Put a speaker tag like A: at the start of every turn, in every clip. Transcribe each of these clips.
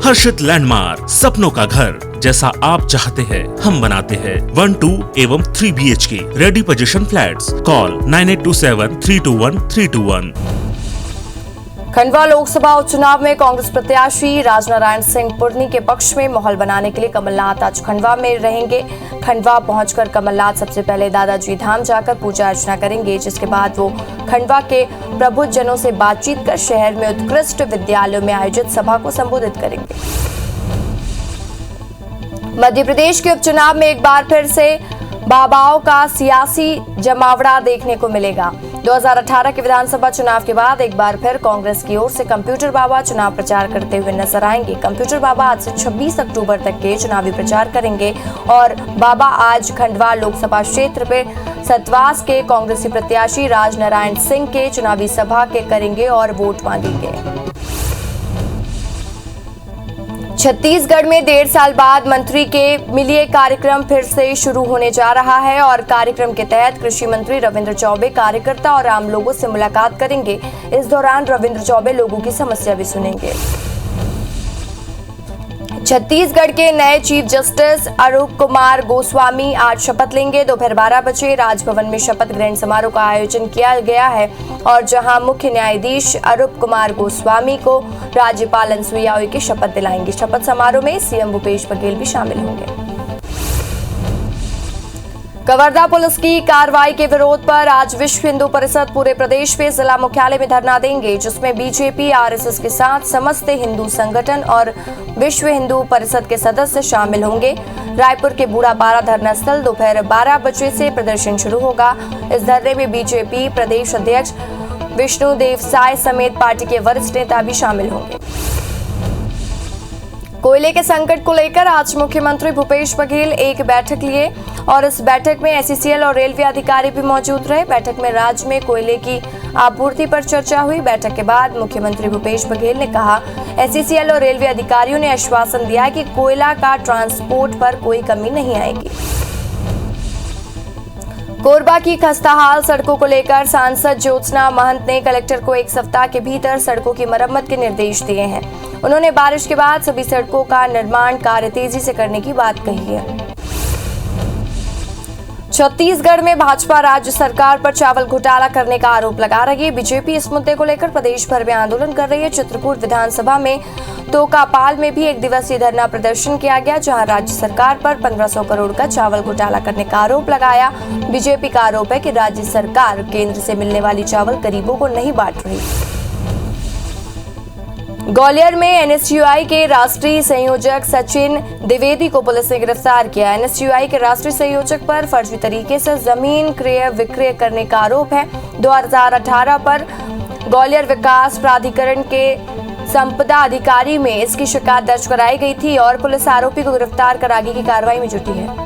A: हर्षित landmark, सपनों का घर जैसा आप चाहते हैं हम बनाते हैं। 1, 2 एवं 3 BHK ready position flats. Call 9827321321।
B: Khandwa Lok Sabha उपचुनाव में कांग्रेस प्रत्याशी राजनारायण सिंह पुरनी के पक्ष में माहौल बनाने के लिए कमलनाथ आज खंडवा में रहेंगे। खंडवा पहुंचकर कमलनाथ सबसे पहले दादाजी धाम जाकर पूजा अर्चना करेंगे, जिसके बाद वो खंडवा के प्रबुद्धजनों से बातचीत कर शहर में उत्कृष्ट विद्यालयों में आयोजित सभा को संबोधित करेंगे। मध्य प्रदेश के उपचुनाव में एक बार फिर से बाबाओं का सियासी जमावड़ा देखने को मिलेगा। 2018 के विधानसभा चुनाव के बाद एक बार फिर कांग्रेस की ओर से कंप्यूटर बाबा चुनाव प्रचार करते हुए नजर आएंगे। कंप्यूटर बाबा आज से 26 अक्टूबर तक के चुनावी प्रचार करेंगे और बाबा आज खंडवा लोकसभा क्षेत्र में सतवास के कांग्रेसी प्रत्याशी राजनारायण सिंह के चुनावी सभा के करेंगे और वोट मांगेंगे। छत्तीसगढ़ में 1.5 साल बाद मंत्री के मिलिए कार्यक्रम फिर से शुरू होने जा रहा है और कार्यक्रम के तहत कृषि मंत्री रविंद्र चौबे कार्यकर्ता और आम लोगों से मुलाकात करेंगे। इस दौरान रविंद्र चौबे लोगों की समस्या भी सुनेंगे। छत्तीसगढ़ के नए चीफ जस्टिस अरूप कुमार गोस्वामी आज शपथ लेंगे। दोपहर 12 बजे राजभवन में शपथ ग्रहण समारोह का आयोजन किया गया है और जहां मुख्य न्यायाधीश अरूप कुमार गोस्वामी को राज्यपाल अनुसुईया उइके शपथ दिलाएंगे। शपथ समारोह में सीएम भूपेश बघेल भी शामिल होंगे। कवर्धा पुलिस की कार्रवाई के विरोध पर आज विश्व हिंदू परिषद पूरे प्रदेश में जिला मुख्यालय में धरना देंगे, जिसमें बीजेपी, आरएसएस के साथ समस्त हिंदू संगठन और विश्व हिंदू परिषद के सदस्य शामिल होंगे। रायपुर के बूढ़ापारा धरना स्थल दोपहर 12 बजे से प्रदर्शन शुरू होगा। इस धरने में बीजेपी प्रदेश अध्यक्ष विष्णुदेव साय समेत पार्टी के वरिष्ठ नेता भी शामिल होंगे। कोयले के संकट को लेकर आज मुख्यमंत्री भूपेश बघेल एक बैठक लिए और इस बैठक में एसईसीएल और रेलवे अधिकारी भी मौजूद रहे। बैठक में राज्य में कोयले की आपूर्ति पर चर्चा हुई। बैठक के बाद मुख्यमंत्री भूपेश बघेल ने कहा, एसईसीएल और रेलवे अधिकारियों ने आश्वासन दिया कि कोयला का ट्रांसपोर्ट पर कोई कमी नहीं आएगी। कोरबा की खस्ताहाल सड़कों को लेकर सांसद ज्योत्सना महंत ने कलेक्टर को 1 सप्ताह के भीतर सड़कों की मरम्मत के निर्देश दिए हैं। उन्होंने बारिश के बाद सभी सड़कों का निर्माण कार्य तेजी से करने की बात कही है। छत्तीसगढ़ में भाजपा राज्य सरकार पर चावल घोटाला करने का आरोप लगा रही है। बीजेपी इस मुद्दे को लेकर प्रदेश भर में आंदोलन कर रही है। चित्रकूट विधानसभा में तोकापाल में भी एक दिवसीय धरना प्रदर्शन किया गया, जहां राज्य सरकार पर 1500 करोड़ का चावल घोटाला करने का आरोप लगाया। बीजेपी का आरोप है कि राज्य सरकार केंद्र से मिलने वाली चावल गरीबों को नहीं बांट रही। ग्वालियर में एनएसयूआई के राष्ट्रीय संयोजक सचिन द्विवेदी को पुलिस ने गिरफ्तार किया। एनएसयूआई के राष्ट्रीय संयोजक पर फर्जी तरीके से जमीन क्रय विक्रय करने का आरोप है। 2018 पर ग्वालियर विकास प्राधिकरण के संपदा अधिकारी में इसकी शिकायत दर्ज कराई गई थी और पुलिस आरोपी को गिरफ्तार कर आगे की कार्रवाई में जुटी है।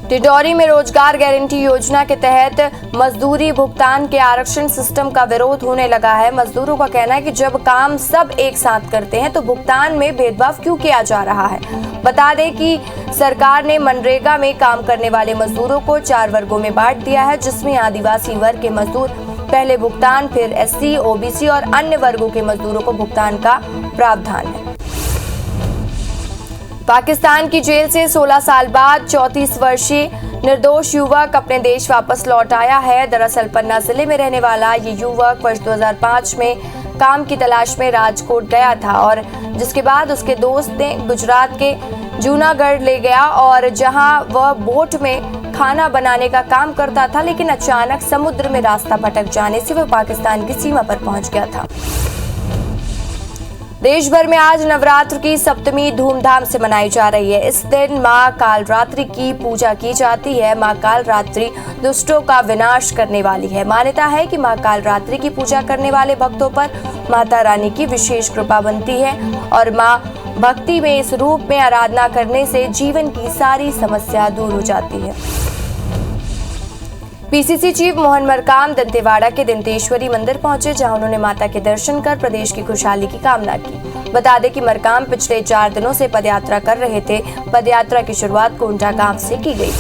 B: टिटौरी में रोजगार गारंटी योजना के तहत मजदूरी भुगतान के आरक्षण सिस्टम का विरोध होने लगा है। मजदूरों का कहना है कि जब काम सब एक साथ करते हैं तो भुगतान में भेदभाव क्यों किया जा रहा है। बता दें कि सरकार ने मनरेगा में काम करने वाले मजदूरों को 4 वर्गों में बांट दिया है, जिसमें आदिवासी वर्ग के मजदूर पहले भुगतान, फिर एससी, ओबीसी और अन्य वर्गों के मजदूरों को भुगतान का प्रावधान है। पाकिस्तान की जेल से 16 साल बाद 34 वर्षीय निर्दोष युवक अपने देश वापस लौट आया है। दरअसल पन्ना जिले में रहने वाला ये युवक वर्ष 2005 में काम की तलाश में राजकोट गया था और जिसके बाद उसके दोस्त ने गुजरात के जूनागढ़ ले गया और जहां वह बोट में खाना बनाने का काम करता था, लेकिन अचानक समुद्र में रास्ता भटक जाने से वह पाकिस्तान की सीमा पर पहुंच गया था। देश भर में आज नवरात्र की सप्तमी धूमधाम से मनाई जा रही है। इस दिन मां कालरात्रि की पूजा की जाती है। मां कालरात्रि दुष्टों का विनाश करने वाली है। मान्यता है कि मां कालरात्रि की पूजा करने वाले भक्तों पर माता रानी की विशेष कृपा बनती है और मां भक्ति में इस रूप में आराधना करने से जीवन की सारी समस्या दूर हो जाती है। पीसीसी चीफ मोहन मरकाम दंतेवाड़ा के दंतेश्वरी मंदिर पहुंचे, जहां उन्होंने माता के दर्शन कर प्रदेश की खुशहाली की कामना की। बता दें कि मरकाम पिछले 4 दिनों से पदयात्रा कर रहे थे। पदयात्रा की शुरुआत कोंटा गांव से की गई।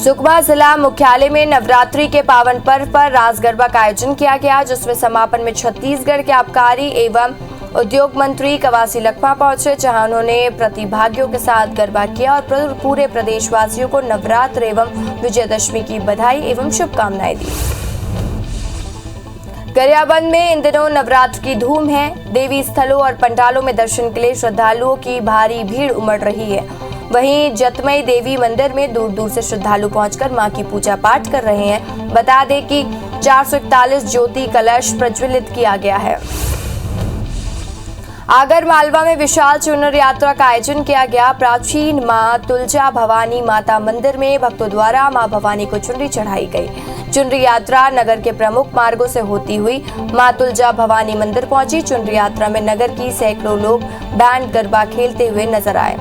B: सुकमा जिला मुख्यालय में नवरात्रि के पावन पर्व पर रास गरबा का आयोजन किया गया, जिसमें समापन में छत्तीसगढ़ के आबकारी एवं उद्योग मंत्री कवासी लखमा पहुंचे, जहां उन्होंने प्रतिभागियों के साथ गरबा किया और पूरे प्रदेशवासियों को नवरात्र एवं विजयदशमी की बधाई एवं शुभकामनाएं दी। गरियाबंद में इन दिनों नवरात्र की धूम है। देवी स्थलों और पंडालों में दर्शन के लिए श्रद्धालुओं की भारी भीड़ उमड़ रही है। वहीं जतमई देवी मंदिर में दूर दूर से श्रद्धालु पहुंचकर मां की पूजा पाठ कर रहे हैं। बता दें कि 441 ज्योति कलश प्रज्वलित किया गया है। आगर मालवा में विशाल चुनर यात्रा का आयोजन किया गया। प्राचीन मां तुलजा भवानी माता मंदिर में भक्तों द्वारा मां भवानी को चुनरी चढ़ाई गई। चुनरी यात्रा नगर के प्रमुख मार्गों से होती हुई मां तुलजा भवानी मंदिर पहुंची। चुनरी यात्रा में नगर की सैकड़ों लोग बैंड गरबा खेलते हुए नजर आए।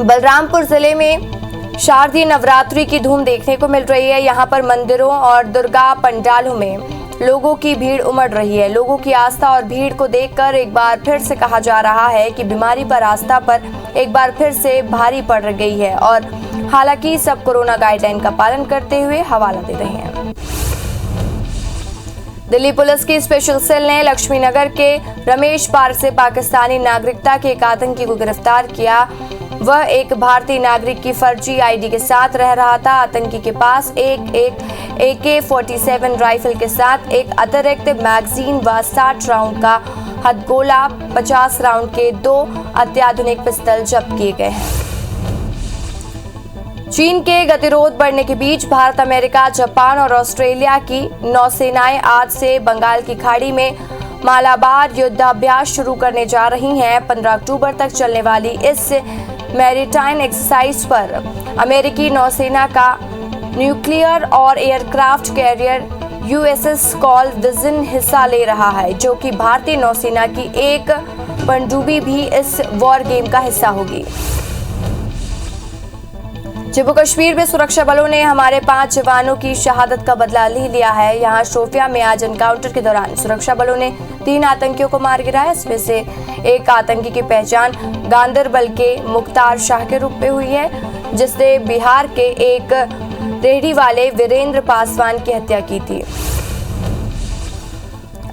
B: बलरामपुर जिले में शारदीय नवरात्रि की धूम देखने को मिल रही है। यहाँ पर मंदिरों और दुर्गा पंडालों में लोगों की भीड़ उमड़ रही है। लोगों की आस्था और भीड़ को देखकर एक बार फिर से कहा जा रहा है कि बीमारी पर आस्था पर एक बार फिर से भारी पड़ गई है और हालांकि सब कोरोना गाइडलाइन का पालन करते हुए हवाला दे रहे हैं। दिल्ली पुलिस की स्पेशल सेल ने लक्ष्मीनगर के रमेश पार से पाकिस्तानी नागरिकता के एक आतंकी को गिरफ्तार किया। वह एक भारतीय नागरिक की फर्जी आईडी के साथ रह रहा था। आतंकी के पास एक AK-47 राइफल के साथ एक अतिरिक्त मैगजीन व 60 राउंड का हथगोला, 50 राउंड के 2 अत्याधुनिक पिस्तौल जब्त किए गए हैं। चीन के गतिरोध बढ़ने के बीच भारत, अमेरिका, जापान और ऑस्ट्रेलिया की नौसेनाएं आज से बंगाल की खाड़ी में मालाबार युद्धाभ्यास शुरू करने जा रही हैं। 15 अक्टूबर तक चलने वाली इस मैरीटाइम एक्सरसाइज पर अमेरिकी नौसेना का न्यूक्लियर और aircraft carrier USS call vision हिस्सा ले रहा है, जो कि भारतीय नौसेना की एक पनडुब्बी भी इस वॉर गेम का हिस्सा होगी। जम्मू कश्मीर में सुरक्षा बलों ने हमारे 5 जवानों की शहादत का बदला लिया है। यहाँ शोपिया में आज एनकाउंटर के दौरान सुरक्षा बलों ने 3 आतंकियों को मार गिराया। इसमें से एक आतंकी की पहचान गांदरबल के मुख्तार शाह के रूप में हुई है, जिसने बिहार के एक रेहड़ी वाले वीरेंद्र पासवान की हत्या की थी।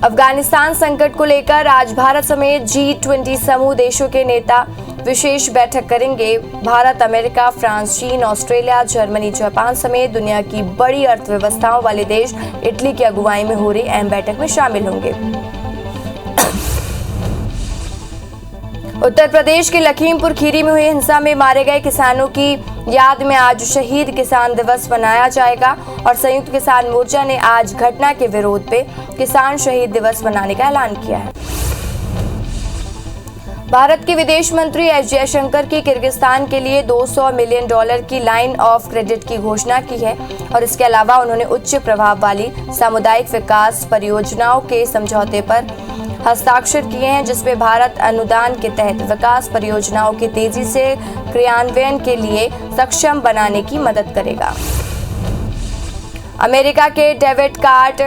B: अफगानिस्तान संकट को लेकर आज भारत समेत G20 समूह देशों के नेता विशेष बैठक करेंगे। भारत, अमेरिका, फ्रांस, चीन, ऑस्ट्रेलिया, जर्मनी, जापान समेत दुनिया की बड़ी अर्थव्यवस्थाओं वाले देश इटली की अगुवाई में हो रही अहम बैठक में शामिल होंगे। उत्तर प्रदेश के लखीमपुर खीरी में हुई हिंसा में मारे गए किसानों की याद में आज शहीद किसान दिवस मनाया जाएगा और संयुक्त किसान मोर्चा ने आज घटना के विरोध पे किसान शहीद दिवस मनाने का ऐलान किया है। भारत के विदेश मंत्री एस जयशंकर की किर्गिस्तान के लिए $200 मिलियन की लाइन ऑफ क्रेडिट की घोषणा की है और इसके अलावा उन्होंने उच्च प्रभाव वाली सामुदायिक विकास परियोजनाओं के समझौते पर हस्ताक्षर किए हैं, जिसमें भारत अनुदान के तहत विकास परियोजनाओं के तेजी से क्रियान्वयन के लिए सक्षम बनाने की मदद करेगा। अमेरिका के डेविड कार्ट,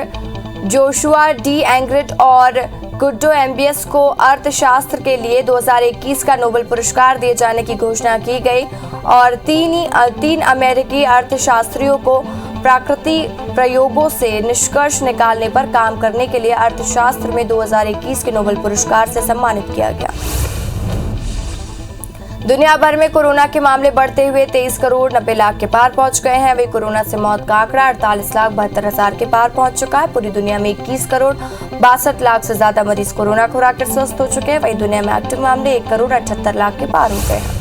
B: जोशुआ डी एंग्रिट और गुड्डो MBS को अर्थशास्त्र के लिए 2021 का नोबेल पुरस्कार दिए जाने की घोषणा की गई और तीन अमेरिकी अर्थशास्त्रियों को प्राकृतिक प्रयोगों से निष्कर्ष निकालने पर काम करने के लिए अर्थशास्त्र में 2021 के नोबेल पुरस्कार से सम्मानित किया गया। दुनिया भर में कोरोना के मामले बढ़ते हुए 23 करोड़ 90 लाख के पार पहुंच गए हैं। वही कोरोना से मौत का आंकड़ा 48,72,000 के पार पहुंच चुका है। पूरी दुनिया में 21 करोड़ 62 लाख से ज्यादा मरीज कोरोना को हराकर स्वस्थ हो चुके हैं। वही दुनिया में एक्टिव मामले 1 करोड़ 78 लाख के पार हो गए हैं।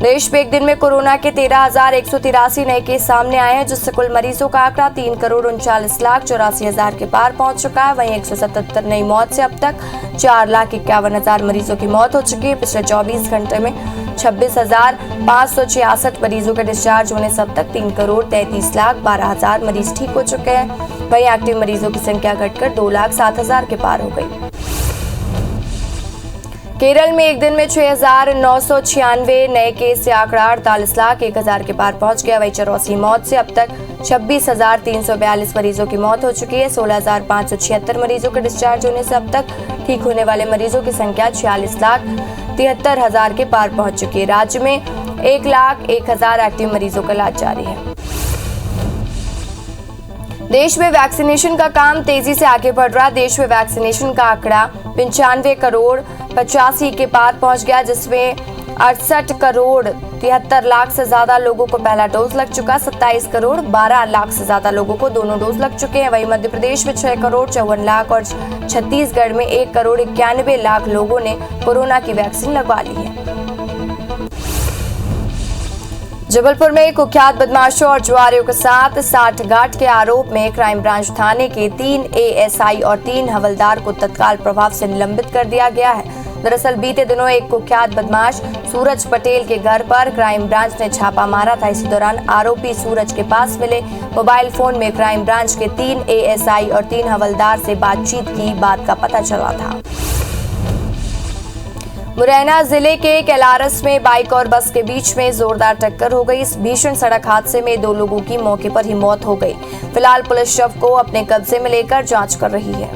B: देश में एक दिन में कोरोना के 13,183 नए केस सामने आए हैं, जिससे कुल मरीजों का आंकड़ा 3 करोड़ 39 लाख 84 हजार के पार पहुंच चुका है। वहीं 177 नई मौत से अब तक 4,51,000 मरीजों की मौत हो चुकी है। पिछले 24 घंटे में 26,566 मरीजों के डिस्चार्ज होने से अब तक 3 करोड़ 33 लाख 12 हजार मरीज ठीक हो चुके हैं। वहीं एक्टिव मरीजों की संख्या घटकर 2,07,000 के पार हो गई। केरल में एक दिन में 6,996 नए केस से आंकड़ा 48,01,000 के पार पहुंच गया। वही 84 मौत से अब तक 26,342 मरीजों की मौत हो चुकी है। 16,576 मरीजों के डिस्चार्ज होने से अब तक ठीक होने वाले मरीजों की संख्या 46,73,000 के पार पहुंच चुकी है। राज्य में 1,01,000 एक्टिव मरीजों का इलाज जारी है। देश में वैक्सीनेशन का काम तेजी से आगे बढ़ रहा है। देश में वैक्सीनेशन का आंकड़ा 95 करोड़ 85 के पार पहुंच गया, जिसमें 68 करोड़ 73 लाख से ज्यादा लोगों को पहला डोज लग चुका। 27 करोड़ 12 लाख से ज्यादा लोगों को दोनों डोज लग चुके हैं। वहीं मध्य प्रदेश में 6 करोड़ 54 लाख और छत्तीसगढ़ में 1 करोड़ 91 लाख लोगों ने कोरोना की वैक्सीन लगवा ली है। जबलपुर में कुख्यात बदमाशों और जुआरियों के साथ साठगांठ के आरोप में क्राइम ब्रांच थाने के 3 एएसआई और 3 हवलदार को तत्काल प्रभाव से निलंबित कर दिया गया है। दरअसल बीते दिनों एक कुख्यात बदमाश सूरज पटेल के घर पर क्राइम ब्रांच ने छापा मारा था। इसी दौरान आरोपी सूरज के पास मिले मोबाइल फोन में क्राइम ब्रांच के 3 एएसआई और 3 हवलदार से बातचीत की बात का पता चला था। मुरैना जिले के कैलारस में बाइक और बस के बीच में जोरदार टक्कर हो गई। इस भीषण सड़क हादसे में 2 लोगों की मौके पर ही मौत हो गई। फिलहाल पुलिस शव को अपने कब्जे में लेकर जांच कर रही है।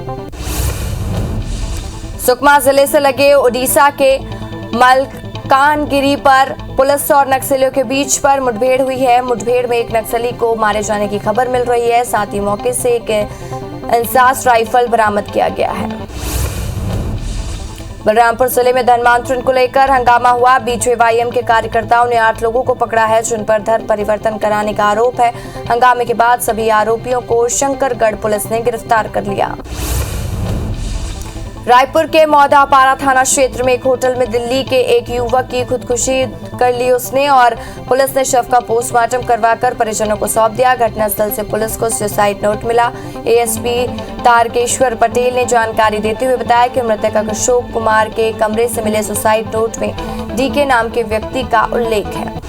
B: सुकमा जिले से लगे ओडिशा के मलकानगिरी पर पुलिस और नक्सलियों के बीच पर मुठभेड़ हुई है। मुठभेड़ में एक नक्सली को मारे जाने की खबर मिल रही है। साथ ही मौके से एक इंसास राइफल बरामद किया गया है। बलरामपुर जिले में धर्मांतरण को लेकर हंगामा हुआ। बीजेवाईएम के कार्यकर्ताओं ने 8 लोगों को पकड़ा है, जिन पर धर्म परिवर्तन कराने का आरोप है। हंगामे के बाद सभी आरोपियों को शंकरगढ़ पुलिस ने गिरफ्तार कर लिया। रायपुर के मौदापारा थाना क्षेत्र में एक होटल में दिल्ली के एक युवक की खुदकुशी कर ली उसने और पुलिस ने शव का पोस्टमार्टम करवाकर परिजनों को सौंप दिया। घटनास्थल से पुलिस को सुसाइड नोट मिला। एएसपी तारकेश्वर पटेल ने जानकारी देते हुए बताया कि मृतक अशोक कुमार के कमरे से मिले सुसाइड नोट में डीके नाम के व्यक्ति का उल्लेख है।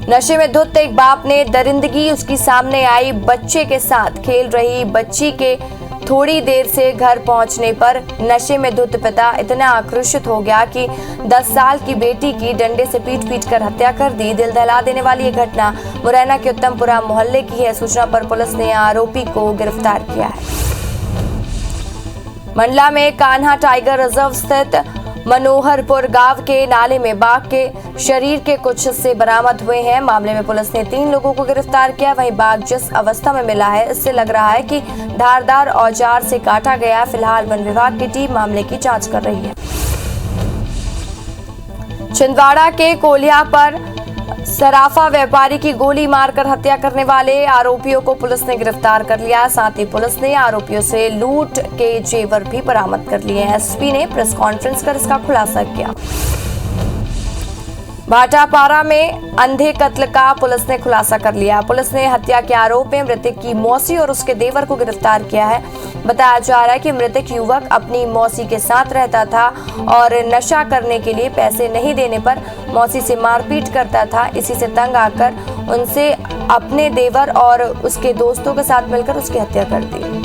B: नशे में धुत एक बाप ने दरिंदगी उसकी सामने आई बच्चे के साथ खेल रही बच्ची के थोड़ी देर से घर पहुंचने पर नशे में धुत पिता इतना आक्रोशित हो गया कि 10 साल की बेटी की डंडे से पीट कर हत्या कर दी। दिल दहला देने वाली ये घटना मुरैना के उत्तमपुरा मोहल्ले की है। सूचना पर पुलिस ने आरोपी को गिरफ्तार किया है। मंडला में कान्हा टाइगर रिजर्व स्थित मनोहरपुर गांव के नाले में बाघ के शरीर के कुछ हिस्से बरामद हुए हैं। मामले में पुलिस ने 3 लोगों को गिरफ्तार किया। वहीं बाघ जिस अवस्था में मिला है, इससे लग रहा है कि धारदार औजार से काटा गया। फिलहाल वन विभाग की टीम मामले की जांच कर रही है। छिंदवाड़ा के कोलिया पर सराफा व्यापारी की गोली मारकर हत्या करने वाले आरोपियों को पुलिस ने गिरफ्तार कर लिया। साथ ही पुलिस ने आरोपियों से लूट के जेवर भी बरामद कर लिए हैं। एसपी ने प्रेस कॉन्फ्रेंस कर इसका खुलासा किया। भाटापारा में अंधे कत्ल का पुलिस ने खुलासा कर लिया। पुलिस ने हत्या के आरोप में मृतक की मौसी और उसके देवर को गिरफ्तार किया है। बताया जा रहा है कि मृतक युवक अपनी मौसी के साथ रहता था और नशा करने के लिए पैसे नहीं देने पर मौसी से मारपीट करता था। इसी से तंग आकर उनसे अपने देवर और उसके दोस्तों के साथ मिलकर उसकी हत्या कर दी।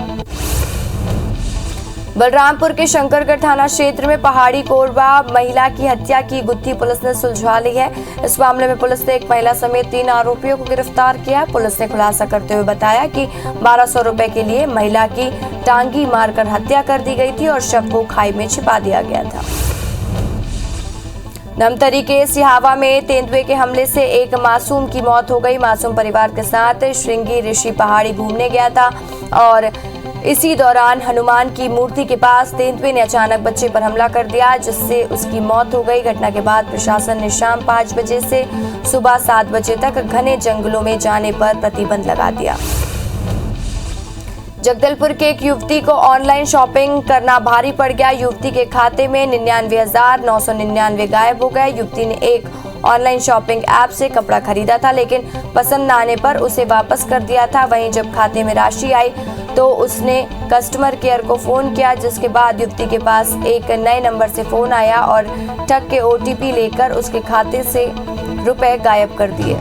B: बलरामपुर के शंकरगढ़ थाना क्षेत्र में पहाड़ी कोरबा महिला की हत्या की गुत्थी पुलिस ने सुलझा ली है। इस मामले में पुलिस ने एक महिला समेत 3 आरोपियों को गिरफ्तार किया है। पुलिस ने खुलासा करते हुए बताया कि 1200 रुपए के लिए महिला की टांगी मारकर हत्या कर दी गई थी और शव को खाई में छिपा दिया गया था। धमतरी के सिहावा में तेंदुए के हमले से एक मासूम की मौत हो गई। मासूम परिवार के साथ श्रृंगी ऋषि पहाड़ी घूमने गया था और इसी दौरान हनुमान की मूर्ति के पास तेंदुए ने अचानक बच्चे पर हमला कर दिया, जिससे उसकी मौत हो गई। घटना के बाद प्रशासन ने शाम 5 बजे से सुबह 7 बजे तक घने जंगलों में जाने पर प्रतिबंध लगा दिया। जगदलपुर के एक युवती को ऑनलाइन शॉपिंग करना भारी पड़ गया। युवती के खाते में 99,999 गायब हो गए। युवती ने एक ऑनलाइन शॉपिंग ऐप से कपड़ा खरीदा था, लेकिन पसंद न आने पर उसे वापस कर दिया था। वहीं जब खाते में राशि आई तो उसने कस्टमर केयर को फोन किया, जिसके बाद युवती के पास एक नए नंबर से फोन आया और ठग के OTP लेकर उसके खाते से रुपए गायब कर दिए।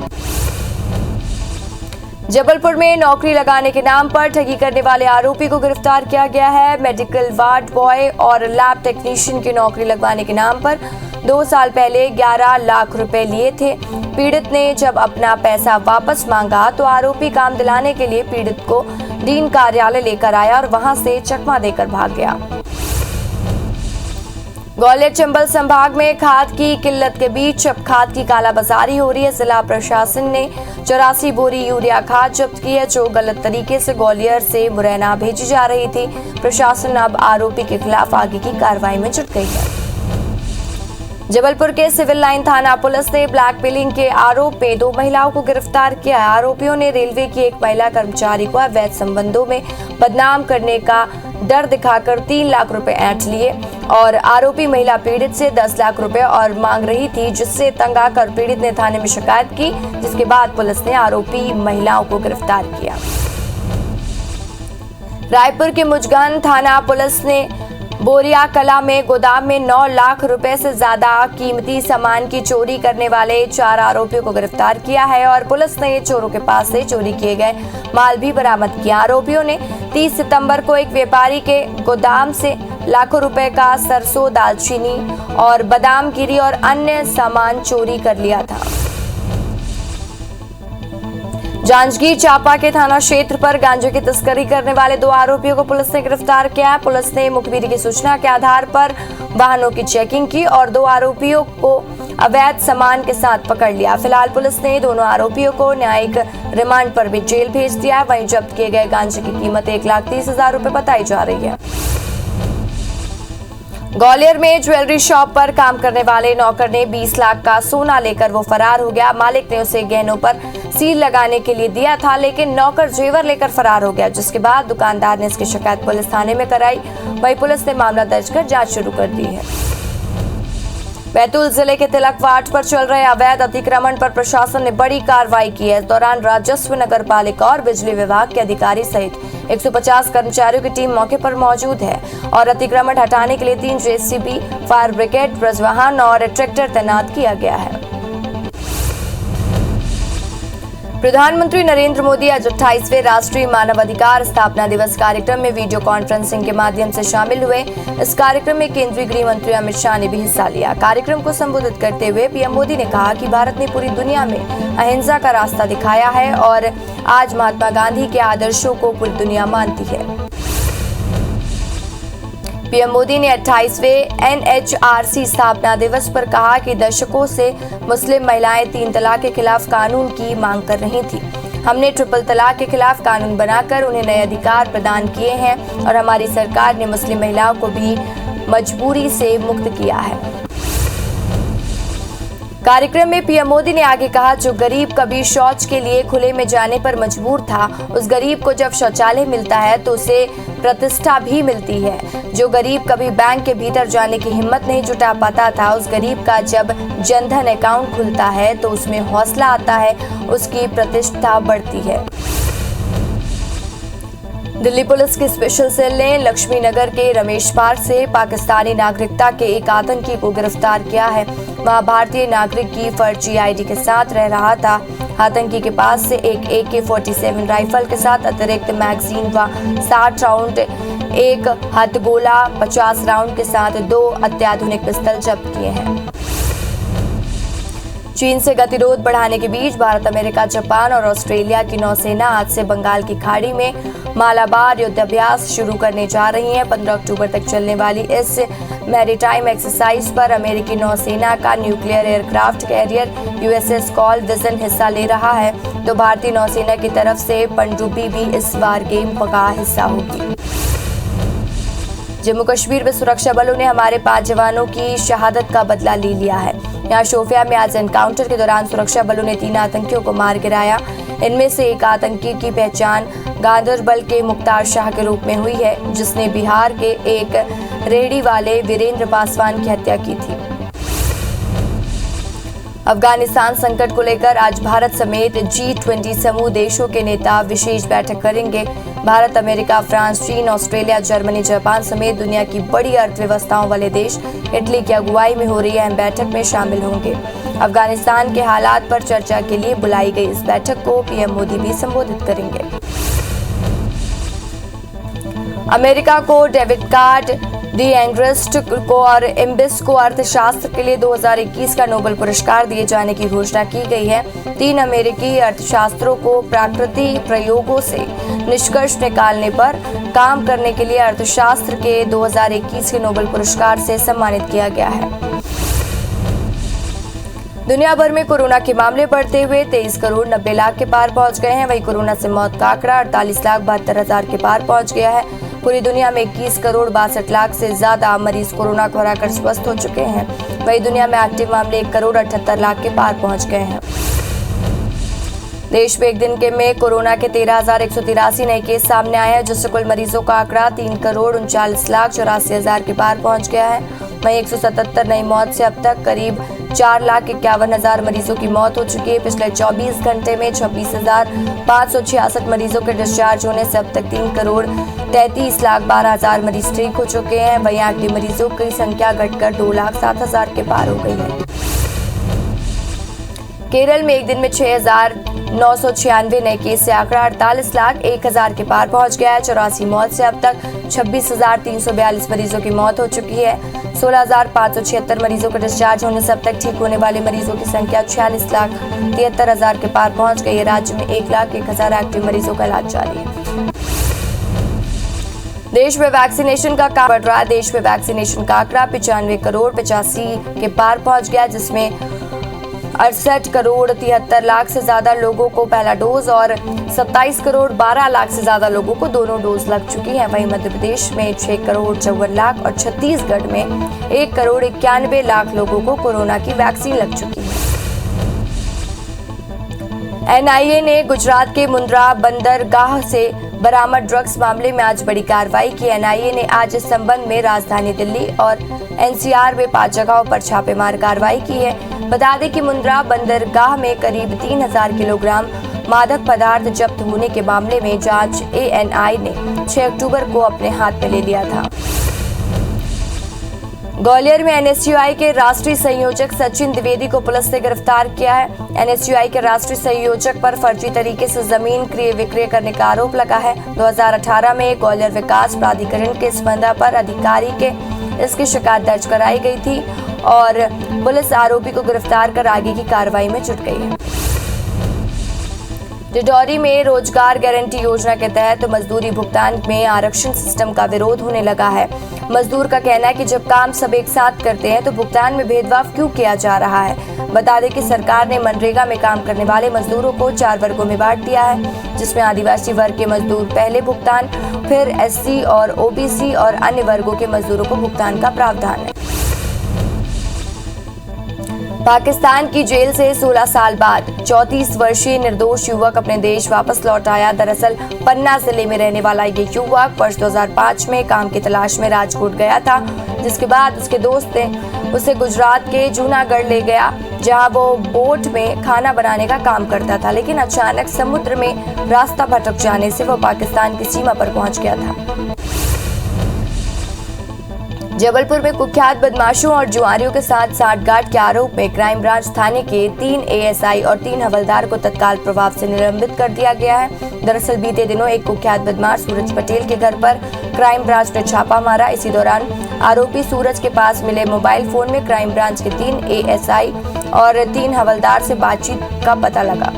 B: जबलपुर में नौकरी लगाने के नाम पर ठगी करने वाले आरोपी को गिरफ्तार किया गया है। मेडिकल वार्ड बॉय और लैब टेक्नीशियन की नौकरी लगवाने के नाम पर 2 साल पहले 11 लाख रुपए लिए थे। पीड़ित ने जब अपना पैसा वापस मांगा तो आरोपी काम दिलाने के लिए पीड़ित को डीन कार्यालय लेकर आया और वहां से चकमा देकर भाग गया। ग्वालियर चंबल संभाग में खाद की किल्लत के बीच अब खाद की कालाबाजारी हो रही है। जिला प्रशासन ने 84 बोरी यूरिया खाद जब्त की है, जो गलत तरीके से ग्वालियर से मुरैना भेजी जा रही थी। प्रशासन अब आरोपी के खिलाफ आगे की कार्रवाई में जुट गई है। जबलपुर के सिविल लाइन थाना पुलिस ने ब्लैकमेलिंग के आरोप में 2 महिलाओं को गिरफ्तार किया है। आरोपियों ने रेलवे की एक महिला कर्मचारी को अवैध संबंधों में बदनाम करने का डर दिखाकर 3 लाख रुपए ऐंठ लिए और आरोपी महिला पीड़ित से 10 लाख रुपए और मांग रही थी, जिससे तंग आकर पीड़ित ने थाने में शिकायत की, जिसके बाद पुलिस ने आरोपी महिलाओं को गिरफ्तार किया। रायपुर के मुजगन थाना पुलिस ने बोरिया कला में गोदाम में 9 लाख रुपए से ज्यादा कीमती सामान की चोरी करने वाले 4 आरोपियों को गिरफ्तार किया है और पुलिस ने चोरों के पास से चोरी किए गए माल भी बरामद किया। आरोपियों ने 30 सितंबर को एक व्यापारी के गोदाम से लाखों रुपए का सरसों, दालचीनी और बादाम गिरी और अन्य सामान चोरी कर लिया था। जांजगीर चांपा के थाना क्षेत्र पर गांजे की तस्करी करने वाले 2 आरोपियों को पुलिस ने गिरफ्तार किया है। पुलिस ने मुखबिर की सूचना के आधार पर वाहनों की चेकिंग की और 2 आरोपियों को अवैध सामान के साथ पकड़ लिया। फिलहाल पुलिस ने दोनों आरोपियों को न्यायिक रिमांड पर भी जेल भेज दिया। वहीं जब्त किए गए गांजे की कीमत 1,30,000 रुपए बताई जा रही है। ग्वालियर में ज्वेलरी शॉप पर काम करने वाले नौकर ने 20 लाख का सोना लेकर वो फरार हो गया। मालिक ने उसे गहनों पर सील लगाने के लिए दिया था, लेकिन नौकर जेवर लेकर फरार हो गया, जिसके बाद दुकानदार ने इसकी शिकायत पुलिस थाने में कराई। वहीं पुलिस ने मामला दर्ज कर जांच शुरू कर दी है। बैतूल जिले के तिलक वार्ड पर चल रहे अवैध अतिक्रमण पर प्रशासन ने बड़ी कार्रवाई की है। इस दौरान राजस्व, नगर पालिका और बिजली विभाग के अधिकारी सहित 150 कर्मचारियों की टीम मौके पर मौजूद है और अतिक्रमण हटाने के लिए 3 जेसीबी, फायर ब्रिगेड, ब्रज वाहन और ट्रैक्टर तैनात किया गया है। प्रधानमंत्री नरेंद्र मोदी आज 28वें राष्ट्रीय मानव अधिकार स्थापना दिवस कार्यक्रम में वीडियो कॉन्फ्रेंसिंग के माध्यम से शामिल हुए। इस कार्यक्रम में केंद्रीय गृह मंत्री अमित शाह ने भी हिस्सा लिया। कार्यक्रम को संबोधित करते हुए पीएम मोदी ने कहा कि भारत ने पूरी दुनिया में अहिंसा का रास्ता दिखाया है और आज महात्मा गांधी के आदर्शों को पूरी दुनिया मानती है। पीएम मोदी ने 28वें एनएचआरसी स्थापना दिवस पर कहा कि दशकों से मुस्लिम महिलाएं 3 तलाक के खिलाफ कानून की मांग कर रही थी। हमने ट्रिपल तलाक के खिलाफ कानून बनाकर उन्हें नए अधिकार प्रदान किए हैं और हमारी सरकार ने मुस्लिम महिलाओं को भी मजबूरी से मुक्त किया है। कार्यक्रम में पीएम मोदी ने आगे कहा, जो गरीब कभी शौच के लिए खुले में जाने पर मजबूर था, उस गरीब को जब शौचालय मिलता है तो उसे प्रतिष्ठा भी मिलती है। जो गरीब कभी बैंक के भीतर जाने की हिम्मत नहीं जुटा पाता था, उस गरीब का जब जनधन अकाउंट खुलता है तो उसमें हौसला आता है, उसकी प्रतिष्ठा बढ़ती है। दिल्ली पुलिस की स्पेशल सेल ने लक्ष्मी नगर के रमेश पार्क से पाकिस्तानी नागरिकता के एक आतंकी को गिरफ्तार किया है। वह भारतीय नागरिक की फर्जी आईडी के साथ रह रहा था। आतंकी के पास से एक AK-47 राइफल के साथ अतिरिक्त मैगजीन व 60 राउंड, एक हथगोला 50 राउंड के साथ 2 अत्याधुनिक पिस्तौल जब्त किए हैं। चीन से गतिरोध बढ़ाने के बीच भारत, अमेरिका, जापान और ऑस्ट्रेलिया की नौसेना आज से बंगाल की खाड़ी में मालाबार युद्धाभ्यास शुरू करने जा रही है। 15 अक्टूबर तक चलने वाली इस मैरीटाइम एक्सरसाइज पर अमेरिकी नौसेना का nuclear aircraft carrier USS call vision हिस्सा ले रहा है, तो भारतीय नौसेना की तरफ से पनडुब्बी भी इस बार गेम का हिस्सा होगी। जम्मू कश्मीर में सुरक्षा बलों ने हमारे 5 जवानों की शहादत का बदला ले लिया है। यहाँ शोपिया में आज एनकाउंटर के दौरान सुरक्षा बलों ने 3 आतंकियों को मार गिराया। इनमें से एक आतंकी की पहचान गांदरबल के मुख्तार शाह के रूप में हुई है, जिसने बिहार के एक रेहड़ी वाले वीरेंद्र पासवान की हत्या की थी। अफगानिस्तान संकट को लेकर आज भारत समेत G20 समूह देशों के नेता विशेष बैठक करेंगे। भारत, अमेरिका, फ्रांस, चीन, ऑस्ट्रेलिया, जर्मनी, जापान समेत दुनिया की बड़ी अर्थव्यवस्थाओं वाले देश इटली की अगुवाई में हो रही अहम बैठक में शामिल होंगे। अफगानिस्तान के हालात पर चर्चा के लिए बुलाई गई इस बैठक को पीएम मोदी भी संबोधित करेंगे। अमेरिका को डेबिट कार्ड, डी एंग्रेस्ट को और एम्बिस को अर्थशास्त्र के लिए 2021 का नोबेल पुरस्कार दिए जाने की घोषणा की गई है। 3 अमेरिकी अर्थशास्त्रों को प्राकृतिक प्रयोगों से निष्कर्ष निकालने पर काम करने के लिए अर्थशास्त्र के 2021 के नोबेल पुरस्कार से सम्मानित किया गया है। दुनिया भर में कोरोना के मामले बढ़ते हुए 23 करोड़ 90 लाख के पार पहुंच गए हैं। वहीं कोरोना से मौत का आंकड़ा 48,72,000 के पार पहुंच गया है। पूरी दुनिया में 21 करोड़ 62 लाख से ज्यादा मरीज कोरोना को हराकर स्वस्थ हो चुके हैं। वहीं दुनिया में एक्टिव मामले 1 करोड़ 78 लाख के पार पहुंच गए हैं। देश में एक दिन के में कोरोना के 13,183 नए केस सामने आए हैं, जिससे कुल मरीजों का आंकड़ा 3 करोड़ 39,84,000 के पार पहुंच गया है। वहीं 177 नई मौत से अब तक करीब 4,51,000 मरीजों की मौत हो चुकी है। पिछले 24 घंटे में 26,566 मरीजों के डिस्चार्ज होने से अब तक 3 करोड़ 33,12,000 मरीज ठीक हो चुके हैं। वहीं एक्टिव मरीजों की संख्या घटकर 2,07,000 के पार हो गई है। केरल में एक दिन में 6,996 नए केस से आंकड़ा 48,01,000 के पार पहुंच गया है। 84 मौत से अब तक 26,342 मरीजों की मौत हो चुकी है। 16,576 मरीजों के डिस्चार्ज होने से अब तक ठीक होने वाले मरीजों की संख्या 46,73,000 के पार पहुंच गई है। राज्य में 1,01,000 एक्टिव मरीजों का इलाज जारी है। देश में वैक्सीनेशन का काम बढ़ रहा है। देश में वैक्सीनेशन का आंकड़ा 95 करोड़ 85 के पार पहुंच गया, जिसमें 68 करोड़ 73 लाख से ज्यादा लोगों को पहला डोज और 27 करोड़ 12 लाख से ज्यादा लोगों को दोनों डोज लग चुकी है। वहीं मध्य प्रदेश में 6 करोड़ 54 लाख और छत्तीसगढ़ में 1 करोड़ 91 लाख लोगों को कोरोना की वैक्सीन लग चुकी है। एनआईए ने गुजरात के मुंद्रा बंदरगाह से बरामद ड्रग्स मामले में आज बड़ी कार्रवाई की। एनआईए ने आज इस संबंध में राजधानी दिल्ली और एनसीआर में 5 जगहों पर छापेमार कार्रवाई की है। बता दें कि मुंद्रा बंदरगाह में करीब 3,000 किलोग्राम मादक पदार्थ जब्त होने के मामले में जांच एएनआई ने 6 अक्टूबर को अपने हाथ में ले लिया था। ग्वालियर में एनएसयूआई के राष्ट्रीय संयोजक सचिन द्विवेदी को पुलिस ने गिरफ्तार किया है। एनएसयूआई के राष्ट्रीय संयोजक पर फर्जी तरीके से जमीन क्रय विक्रय करने का आरोप लगा है। 2018 में ग्वालियर विकास प्राधिकरण के स्पंदन पर अधिकारी के इसकी शिकायत दर्ज कराई गई थी और पुलिस आरोपी को गिरफ्तार कर आगे की कार्रवाई में जुट गई है। डिडौरी में रोजगार गारंटी योजना के तहत मजदूरी भुगतान में आरक्षण सिस्टम का विरोध होने लगा है। मजदूर का कहना है कि जब काम सब एक साथ करते हैं तो भुगतान में भेदभाव क्यों किया जा रहा है। बता दें कि सरकार ने मनरेगा में काम करने वाले मजदूरों को 4 वर्गों में बांट दिया है, जिसमें आदिवासी वर्ग के मजदूर पहले भुगतान, फिर एससी और ओबीसी और अन्य वर्गों के मजदूरों को भुगतान का प्रावधान है। पाकिस्तान की जेल से 16 साल बाद 34 वर्षीय निर्दोष युवक अपने देश वापस लौट आया। दरअसल पन्ना जिले में रहने वाला ये युवक वर्ष 2005 में काम की तलाश में राजकोट गया था, जिसके बाद उसके दोस्त ने उसे गुजरात के जूनागढ़ ले गया, जहां वो बोट में खाना बनाने का काम करता था। लेकिन अचानक समुद्र में रास्ता भटक जाने से वो पाकिस्तान की सीमा पर पहुंच गया था। जबलपुर में कुख्यात बदमाशों और जुआरियों के साथ सांठगांठ के आरोप में क्राइम ब्रांच थाने के 3 एएसआई और 3 हवलदार को तत्काल प्रभाव से निलंबित कर दिया गया है। दरअसल बीते दिनों एक कुख्यात बदमाश सूरज पटेल के घर पर क्राइम ब्रांच ने छापा मारा। इसी दौरान आरोपी सूरज के पास मिले मोबाइल फोन में क्राइम ब्रांच के 3 एएसआई और 3 हवलदार से बातचीत का पता लगा।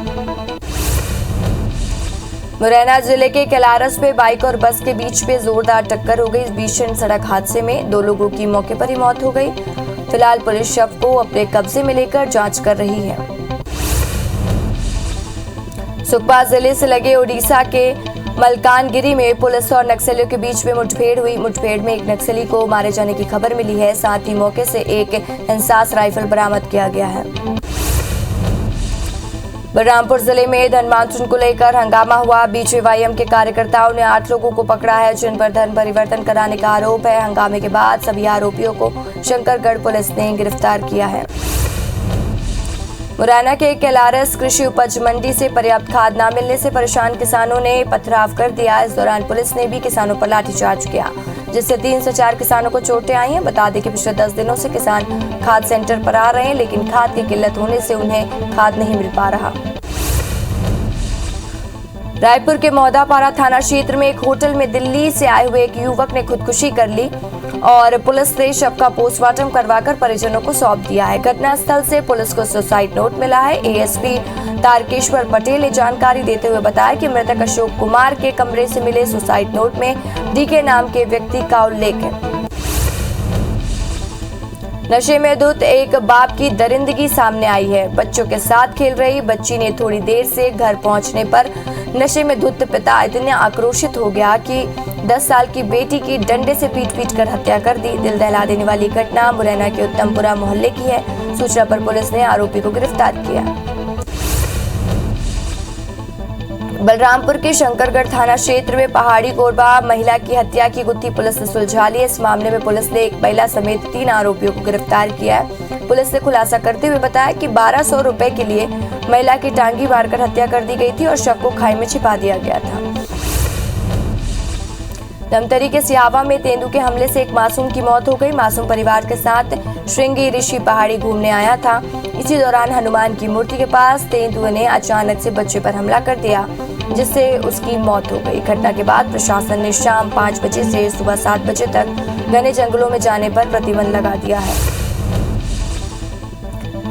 B: मुरैना जिले के कैलारस में बाइक और बस के बीच में जोरदार टक्कर हो गई। इस भीषण सड़क हादसे में 2 लोगों की मौके पर ही मौत हो गई। फिलहाल पुलिस शव को अपने कब्जे में लेकर जांच कर रही है। सुकमा जिले से लगे ओडिशा के मलकानगिरी में पुलिस और नक्सलियों के बीच में मुठभेड़ हुई। मुठभेड़ में एक नक्सली को मारे जाने की खबर मिली है। साथ ही मौके से एक इंसास राइफल बरामद किया गया है। बलरामपुर जिले में धनमांतरण को लेकर हंगामा हुआ। बीजेवाईएम के कार्यकर्ताओं ने 8 लोगों को पकड़ा है, जिन पर धन परिवर्तन कराने का आरोप है। हंगामे के बाद सभी आरोपियों को शंकरगढ़ पुलिस ने गिरफ्तार किया है। मुरैना के कैलारस कृषि उपज मंडी से पर्याप्त खाद न मिलने से परेशान किसानों ने पथराव कर दिया। इस दौरान पुलिस ने भी किसानों पर लाठीचार्ज किया, जिससे 3 से 4 किसानों को चोटें आई हैं। बता दें कि पिछले 10 दिनों से किसान खाद सेंटर पर आ रहे हैं, लेकिन खाद की किल्लत होने से उन्हें खाद नहीं मिल पा रहा। रायपुर के मौदापारा थाना क्षेत्र में एक होटल में दिल्ली से आए हुए एक युवक ने खुदकुशी कर ली और पुलिस ने शव का पोस्टमार्टम करवाकर परिजनों को सौंप दिया है। घटनास्थल से पुलिस को सुसाइड नोट मिला है। एएसपी तारकेश्वर पटेल ने जानकारी देते हुए बताया कि मृतक अशोक कुमार के कमरे से मिले सुसाइड नोट में डीके नाम के व्यक्ति का उल्लेख है। नशे में धुत एक बाप की दरिंदगी सामने आई है। बच्चों के साथ खेल रही बच्ची ने थोड़ी देर से घर पहुंचने पर नशे में धुत पिता इतने आक्रोशित हो गया कि 10 साल की बेटी की डंडे से पीट कर हत्या कर दी। दिल दहला देने वाली घटना मुरैना के उत्तमपुरा मोहल्ले की है। सूचना पर पुलिस ने आरोपी को गिरफ्तार किया। बलरामपुर के शंकरगढ़ थाना क्षेत्र में पहाड़ी कोरबा महिला की हत्या की गुत्थी पुलिस ने सुलझा ली। इस मामले में पुलिस ने एक महिला समेत 3 आरोपियों को गिरफ्तार किया है। पुलिस ने खुलासा करते हुए बताया कि 1200 रुपए के लिए महिला की टांगी मारकर हत्या कर दी गई थी और शव को खाई में छिपा दिया गया था। धमतरी के सियावा में तेंदुए के हमले से एक मासूम की मौत हो गई। मासूम परिवार के साथ श्रृंगी ऋषि पहाड़ी घूमने आया था। इसी दौरान हनुमान की मूर्ति के पास तेंदुए ने अचानक से बच्चे पर हमला कर दिया, जिससे उसकी मौत हो गई। घटना के बाद प्रशासन ने शाम 5 बजे से सुबह 7 बजे तक घने जंगलों में जाने पर प्रतिबंध लगा दिया है।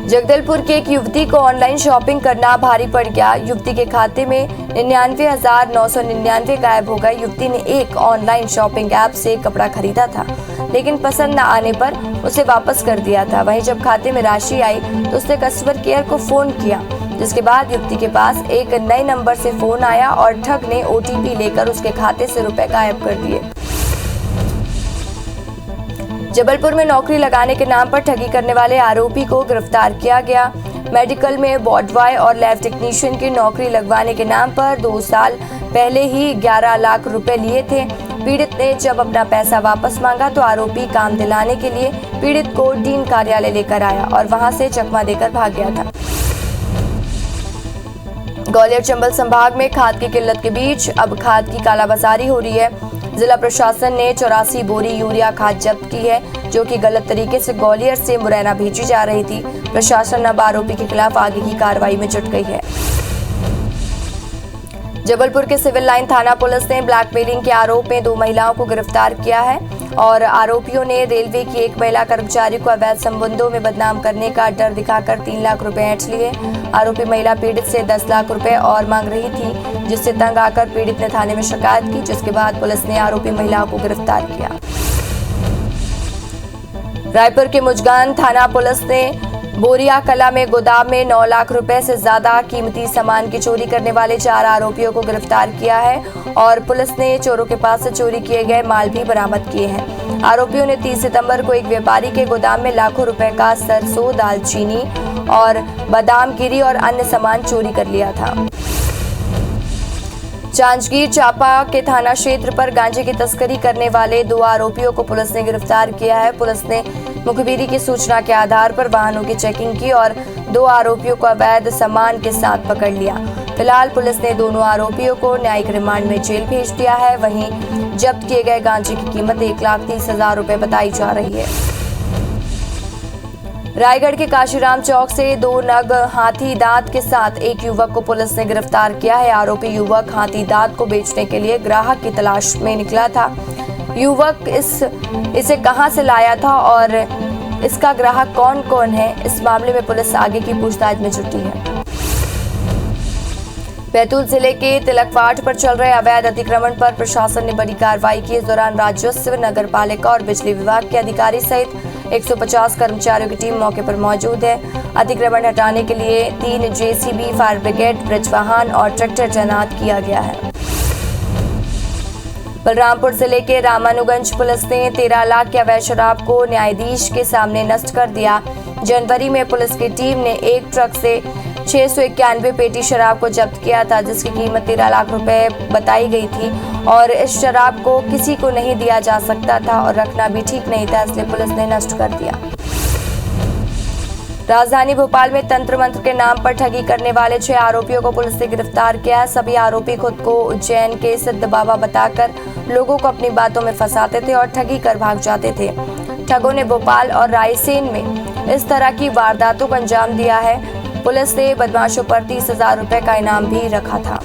B: जगदलपुर की एक युवती को ऑनलाइन शॉपिंग करना भारी पड़ गया। युवती के खाते में 99,999 गायब हो गए। युवती ने एक ऑनलाइन शॉपिंग ऐप से कपड़ा खरीदा था, लेकिन पसंद न आने पर उसे वापस कर दिया था। वहीं जब खाते में राशि आई तो उसने कस्टमर केयर को फोन किया, जिसके बाद युवती के पास एक नए नंबर से फोन आया और ठग ने OTP लेकर उसके खाते से रुपए गायब कर दिए। जबलपुर में नौकरी लगाने के नाम पर ठगी करने वाले आरोपी को गिरफ्तार किया गया। मेडिकल में वार्ड बॉय और लैब टेक्नीशियन की नौकरी लगवाने के नाम पर 2 साल पहले ही 11 लाख रुपए लिए थे। पीड़ित ने जब अपना पैसा वापस मांगा तो आरोपी काम दिलाने के लिए पीड़ित को डीन कार्यालय लेकर आया और वहां से चकमा देकर भाग गया था। ग्वालियर चंबल संभाग में खाद की किल्लत के बीच अब खाद की कालाबाजारी हो रही है। जिला प्रशासन ने 84 बोरी यूरिया खाद जब्त की है, जो कि गलत तरीके से ग्वालियर से मुरैना भेजी जा रही थी। प्रशासन अब आरोपी के खिलाफ आगे की कार्रवाई में जुट गई है। जबलपुर के सिविल लाइन थाना पुलिस ने ब्लैकमेलिंग के आरोप में 2 महिलाओं को गिरफ्तार किया है और आरोपियों ने रेलवे की एक महिला कर्मचारी को अवैध संबंधों में बदनाम करने का डर दिखाकर 3 लाख रुपए ऐंठ लिए। आरोपी महिला पीड़ित से 10 लाख रुपए और मांग रही थी, जिससे तंग आकर पीड़ित ने थाने में शिकायत की, जिसके बाद पुलिस ने आरोपी महिलाओं को गिरफ्तार किया। रायपुर के मुजगान थाना पुलिस ने बोरिया कला में गोदाम में 9 लाख रुपए से ज्यादा कीमती सामान की चोरी करने वाले 4 आरोपियों को गिरफ्तार किया है और पुलिस ने चोरों के पास से चोरी किए गए माल भी बरामद किए हैं। आरोपियों ने 30 सितंबर को एक व्यापारी के गोदाम में लाखों रुपए का सरसों, दालचीनी और बादाम गिरी और अन्य सामान चोरी कर लिया था। जांजगीर चांपा के थाना क्षेत्र पर गांजे की तस्करी करने वाले 2 आरोपियों को पुलिस ने गिरफ्तार किया है। पुलिस ने मुखबिरी की सूचना के आधार पर वाहनों की चेकिंग की और 2 आरोपियों को अवैध सामान के साथ पकड़ लिया। फिलहाल पुलिस ने दोनों आरोपियों को न्यायिक रिमांड में जेल भेज दिया है। वहीं जब्त किए गए गांजे की कीमत 1,30,000 रुपए बताई जा रही है। रायगढ़ के काशीराम चौक से 2 नग हाथी दांत के साथ एक युवक को पुलिस ने गिरफ्तार किया है। आरोपी युवक हाथी दांत को बेचने के लिए ग्राहक की तलाश में निकला था। युवक इसे कहां से लाया था और इसका ग्राहक कौन है, इस मामले में पुलिस आगे की पूछताछ में जुटी है। बैतूल जिले के तिलकवाट पर चल रहे अवैध अतिक्रमण पर प्रशासन ने बड़ी कार्रवाई की। इस दौरान राजस्व, नगर पालिका और बिजली विभाग के अधिकारी सहित 150 कर्मचारियों की टीम मौके पर मौजूद है। अतिक्रमण हटाने के लिए 3 JCB, फायर ब्रिगेड, ब्रिज वाहन और ट्रैक्टर तैनात किया गया है। बलरामपुर जिले के रामानुगंज पुलिस ने 13 लाख के अवैध शराब को न्यायाधीश के सामने नष्ट कर दिया। जनवरी में पुलिस की टीम ने एक ट्रक से 691 पेटी शराब को जब्त किया था, जिसकी कीमत 13 लाख रुपए बताई गई थी और इस शराब को किसी को नहीं दिया जा सकता था और रखना भी ठीक नहीं था, इसलिए पुलिस ने नष्ट कर दिया। राजधानी भोपाल में तंत्र मंत्र के नाम पर ठगी करने वाले 6 आरोपियों को पुलिस ने गिरफ्तार किया है। सभी आरोपी खुद को उज्जैन के सिद्ध बाबा बताकर लोगों को अपनी बातों में फंसाते थे और ठगी कर भाग जाते थे। ठगों ने भोपाल और रायसेन में इस तरह की वारदातों को अंजाम दिया है। पुलिस ने बदमाशों पर 30,000 रुपए का इनाम भी रखा था।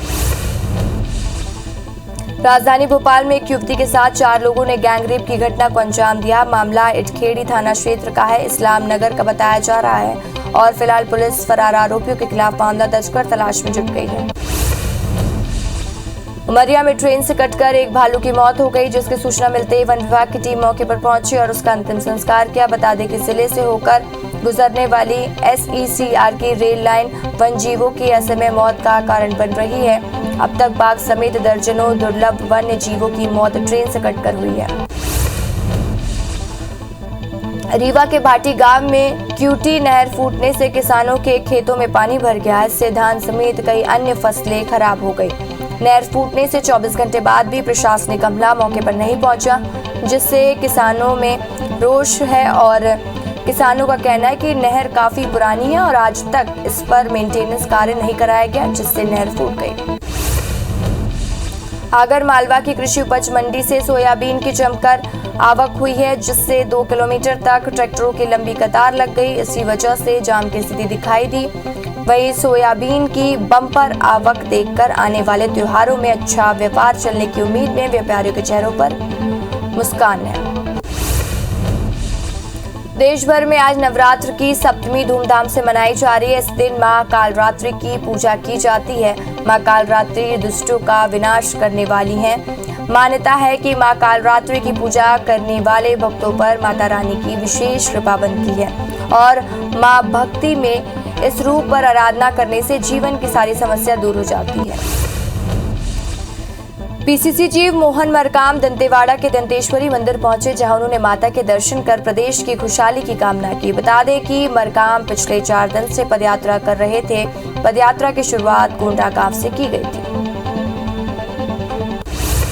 B: राजधानी भोपाल में एक युवती के साथ 4 लोगों ने गैंगरेप की घटना को अंजाम दिया। मामला इटखेड़ी थाना क्षेत्र का है, इस्लाम नगर का बताया जा रहा है और फिलहाल पुलिस फरार आरोपियों के खिलाफ मामला दर्ज कर तलाश में जुट गई है। उमरिया में ट्रेन से कटकर एक भालू की मौत हो गई, जिसकी सूचना मिलते ही वन विभाग की टीम मौके पर पहुंची और उसका अंतिम संस्कार किया। बता दें कि जिले से होकर गुजरने वाली SECR की रेल लाइन वन्यजीवों की असमय मौत का कारण बन रही है। अब तक बाघ समेत दर्जनों दुर्लभ वन्य जीवों की मौत ट्रेन से कटकर हुई है। रीवा के भाटी गांव में क्यूटी नहर फूटने से किसानों के खेतों में पानी भर गया। इससे धान समेत कई अन्य फसलें खराब हो गई। नहर फूटने से 24 घंटे बाद भी प्रशासनिक अमला मौके पर नहीं पहुंचा, जिससे किसानों में रोष है और किसानों का कहना है कि नहर काफी पुरानी है और आज तक इस पर मेंटेनेंस कार्य नहीं कराया गया, जिससे नहर फूट गई। आगर मालवा की कृषि उपज मंडी से सोयाबीन की जमकर आवक हुई है, जिससे 2 किलोमीटर तक ट्रैक्टरों की लंबी कतार लग गई। इसी वजह से जाम की स्थिति दिखाई दी। वहीं सोयाबीन की बम्पर आवक देखकर आने वाले त्योहारों में अच्छा व्यापार चलने की उम्मीद में व्यापारियों के चेहरों पर मुस्कान है। देश भर में आज नवरात्र की सप्तमी धूमधाम से मनाई जा रही है। इस दिन मां कालरात्रि की पूजा की जाती है। मां कालरात्रि दुष्टों का विनाश करने वाली हैं। मान्यता है कि मां कालरात्रि की पूजा करने वाले भक्तों पर माता रानी की विशेष कृपा बनती है और मां भक्ति में इस रूप पर आराधना करने से जीवन की सारी समस्या दूर हो जाती है। PCC चीफ मोहन मरकाम दंतेवाड़ा के दंतेश्वरी मंदिर पहुंचे, जहां उन्होंने माता के दर्शन कर प्रदेश की खुशहाली की कामना की। बता दें कि मरकाम पिछले 4 दिन से पदयात्रा कर रहे थे। पदयात्रा की शुरुआत गोंडा गांव से की गई थी।